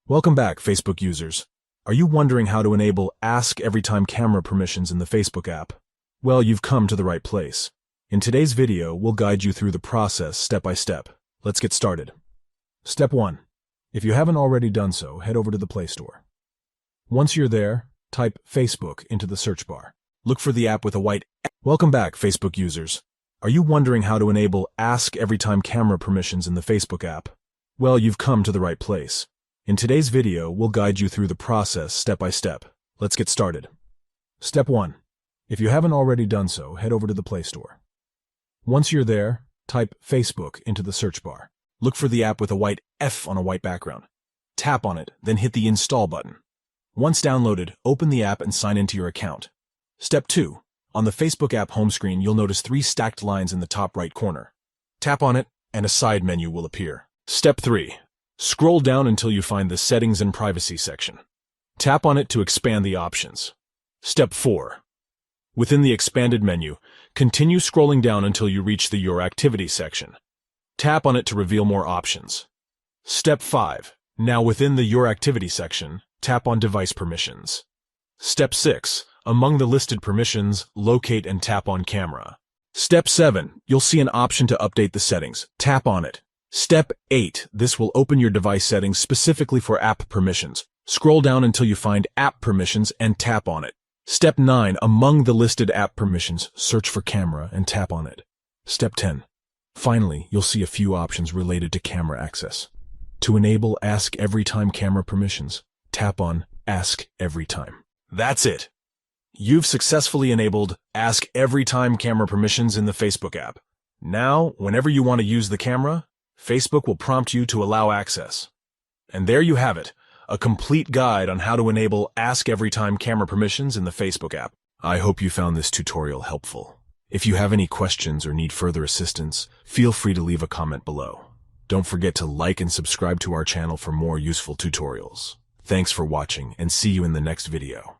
Welcome back, Facebook users. Are you wondering how to enable Ask Every Time camera permissions in the Facebook app? Well, you've come to the right place. In today's video, we'll guide you through the process step by step. Let's get started. Step 1. If you haven't already done so, head over to the Play Store. Once you're there, type Facebook into the search bar. Look for the app with a white Welcome back, Facebook users. Are you wondering how to enable Ask Every Time camera permissions in the Facebook app? Well, you've come to the right place. In today's video, we'll guide you through the process step by step. Let's get started. Step 1. If you haven't already done so, head over to the Play Store. Once you're there, type Facebook into the search bar. Look for the app with a white F on a white background. Tap on it, then hit the Install button. Once downloaded, open the app and sign into your account. Step 2. On the Facebook app home screen, you'll notice 3 stacked lines in the top right corner. Tap on it, and a side menu will appear. Step 3. Scroll down until you find the Settings and Privacy section. Tap on it to expand the options. Step 4. Within the expanded menu, continue scrolling down until you reach the Your Activity section. Tap on it to reveal more options. Step 5. Now within the Your Activity section, tap on Device Permissions. Step 6. Among the listed permissions, locate and tap on Camera. Step 7. You'll see an option to update the settings. Tap on it. Step 8. This will open your device settings specifically for app permissions. Scroll down until you find App Permissions and tap on it. Step 9. Among the listed app permissions, search for Camera and tap on it. Step 10. Finally, you'll see a few options related to camera access. To enable Ask Every Time camera permissions, tap on Ask Every Time. That's it. You've successfully enabled Ask Every Time camera permissions in the Facebook app. Now, whenever you want to use the camera, Facebook will prompt you to allow access. And there you have it, a complete guide on how to enable Ask Every Time camera permissions in the Facebook app. I hope you found this tutorial helpful. If you have any questions or need further assistance, feel free to leave a comment below. Don't forget to like and subscribe to our channel for more useful tutorials. Thanks for watching, and see you in the next video.